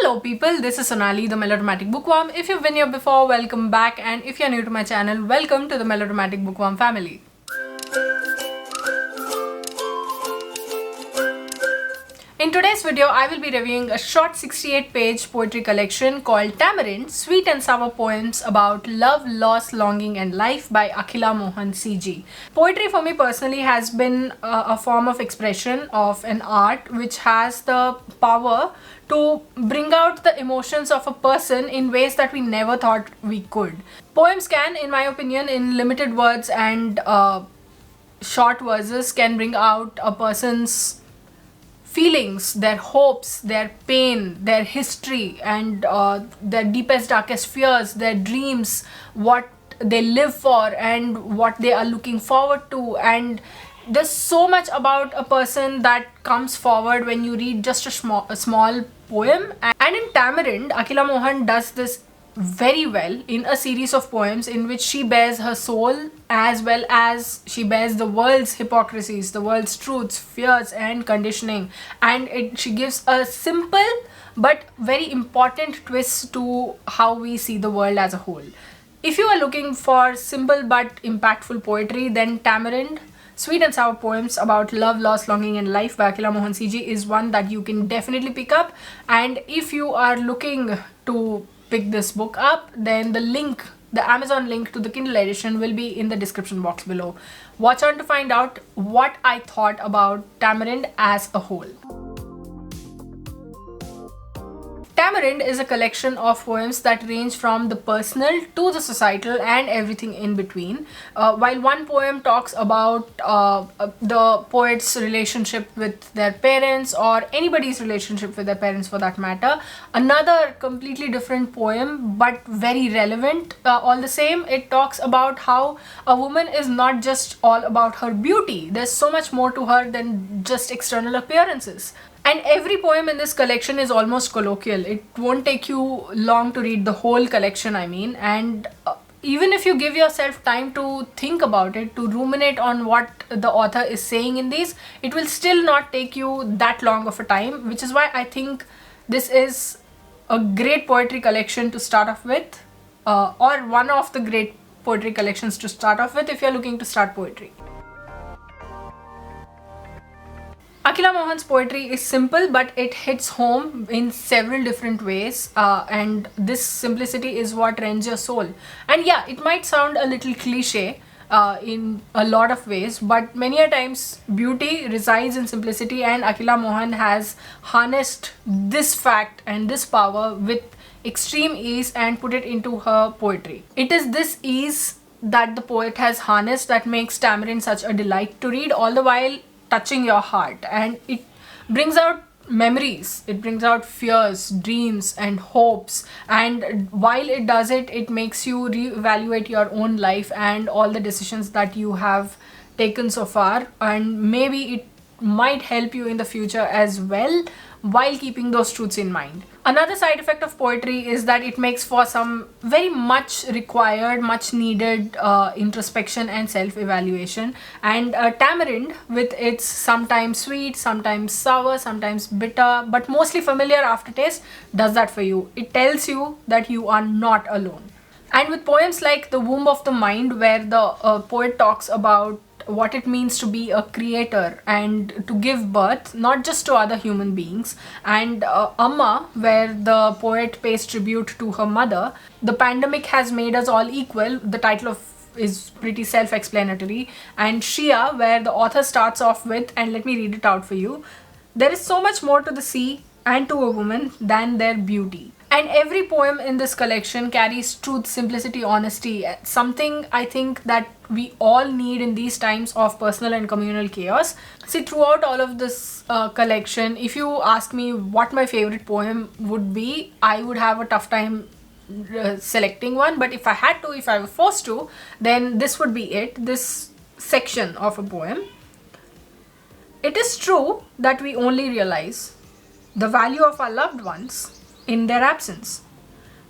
Hello people, this is Sonali, the Melodramatic Bookworm. If you've been here before, welcome back, and if you're new to my channel, welcome to the Melodramatic Bookworm family. In today's video, I will be reviewing a short 68-page poetry collection called Tamarind, Sweet and Sour Poems About Love, Loss, Longing and Life by Akhila Mohan CG. Poetry for me personally has been a form of expression of an art which has the power to bring out the emotions of a person in ways that we never thought we could. Poems can, in my opinion, in limited words and short verses, can bring out a person's feelings, their hopes, their pain, their history, and their deepest, darkest fears, their dreams, what they live for and what they are looking forward to. And there's so much about a person that comes forward when you read just a small poem. And in Tamarind, Akhila Mohan does this very well in a series of poems in which she bears her soul as well as she bears the world's hypocrisies, the world's truths, fears and conditioning, and she gives a simple but very important twist to how we see the world as a whole. If you are looking for simple but impactful poetry, then Tamarind, Sweet and Sour Poems About Love, Loss, Longing and Life by Akhila Mohan CG is one that you can definitely pick up. And if you are looking to pick this book up, then the Amazon link to the Kindle edition will be in the description box below. Watch on to find out what I thought about Tamarind as a whole. Tamarind is a collection of poems that range from the personal to the societal and everything in between. While one poem talks about the poet's relationship with their parents, or anybody's relationship with their parents for that matter, another completely different poem but very relevant all the same. It talks about how a woman is not just all about her beauty. There's so much more to her than just external appearances. And every poem in this collection is almost colloquial. It won't take you long to read the whole collection, and even if you give yourself time to think about it, to ruminate on what the author is saying in these, it will still not take you that long of a time, which is why I think this is a great poetry collection to start off with, or one of the great poetry collections to start off with if you're looking to start poetry. Akhila Mohan's poetry is simple, but it hits home in several different ways, and this simplicity is what rends your soul. And yeah, it might sound a little cliche in a lot of ways, but many a times beauty resides in simplicity, and Akhila Mohan has harnessed this fact and this power with extreme ease and put it into her poetry. It is this ease that the poet has harnessed that makes Tamarind such a delight to read, all the while touching your heart, and it brings out memories, it brings out fears, dreams and hopes, and while it does it, it makes you reevaluate your own life and all the decisions that you have taken so far, and maybe it might help you in the future as well while keeping those truths in mind. Another side effect of poetry is that it makes for some very much required, much needed introspection and self-evaluation. And Tamarind, with its sometimes sweet, sometimes sour, sometimes bitter, but mostly familiar aftertaste, does that for you. It tells you that you are not alone. And with poems like The Womb of the Mind, where the poet talks about what it means to be a creator and to give birth not just to other human beings, and Amma, where the poet pays tribute to her mother, The Pandemic Has Made Us All Equal, the title is pretty self-explanatory, and Shia, where the author starts off with, and let me read it out for you, there is so much more to the sea and to a woman than their beauty. And every poem in this collection carries truth, simplicity, honesty, something I think that we all need in these times of personal and communal chaos. See, throughout all of this collection, if you ask me what my favorite poem would be, I would have a tough time selecting one, but if I had to, if I were forced to, then this would be it, this section of a poem. It is true that we only realize the value of our loved ones in their absence,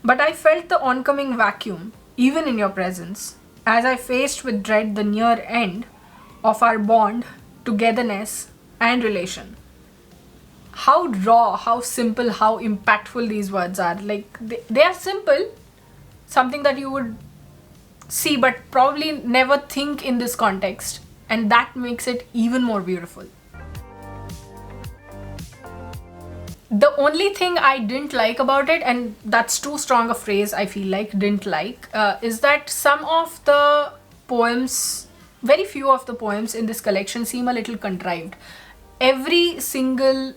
but I felt the oncoming vacuum even in your presence, as I faced with dread the near end of our bond, togetherness and relation. how raw, how simple, how impactful these words are. Like they are simple, something that you would see but probably never think in this context, and that makes it even more beautiful. The only thing I didn't like about it, and that's too strong a phrase, I feel like, didn't like, is that some of the poems, very few of the poems in this collection seem a little contrived. Every single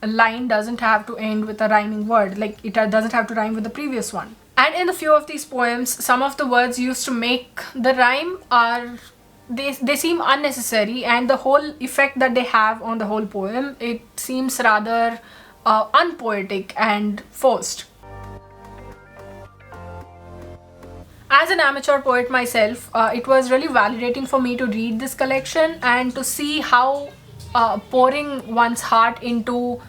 line doesn't have to end with a rhyming word, like it doesn't have to rhyme with the previous one. And in a few of these poems, some of the words used to make the rhyme are, they seem unnecessary, and the whole effect that they have on the whole poem, it seems rather unpoetic and forced. As an amateur poet myself, it was really validating for me to read this collection and to see how pouring one's heart into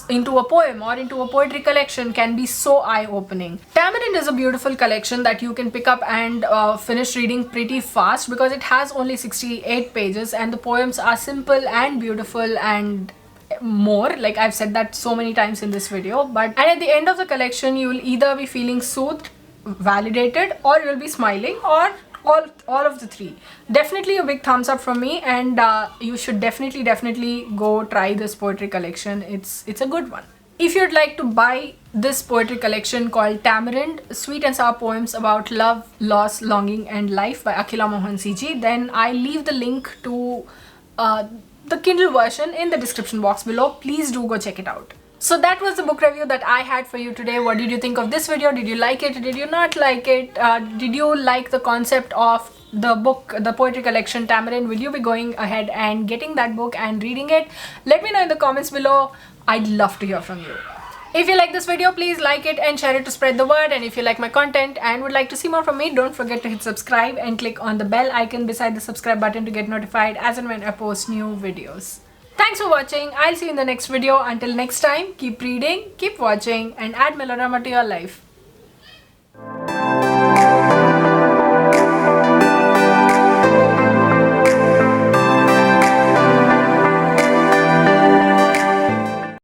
into a poem or into a poetry collection can be so eye-opening. Tamarind is a beautiful collection that you can pick up and finish reading pretty fast, because it has only 68 pages and the poems are simple and beautiful and more. Like I've said that so many times in this video, and at the end of the collection you will either be feeling soothed, validated, or you'll be smiling, or all of the three. Definitely a big thumbs up from me, and you should definitely go try this poetry collection. It's a good one. If you'd like to buy this poetry collection called Tamarind, Sweet and Sour Poems About Love, Loss, Longing and Life by Akhila Mohan CG, then I leave the link to the Kindle version in the description box below. Please do go check it out. So that was the book review that I had for you today. What did you think of this video? Did you like it? Did you not like it? Did you like the concept of the book, the poetry collection Tamarind? Will you be going ahead and getting that book and reading it? Let me know in the comments below. I'd love to hear from you. If you like this video, please like it and share it to spread the word. And if you like my content and would like to see more from me, don't forget to hit subscribe and click on the bell icon beside the subscribe button to get notified as and when I post new videos. Thanks for watching. I'll see you in the next video. Until next time, keep reading, keep watching, and add melodrama to your life.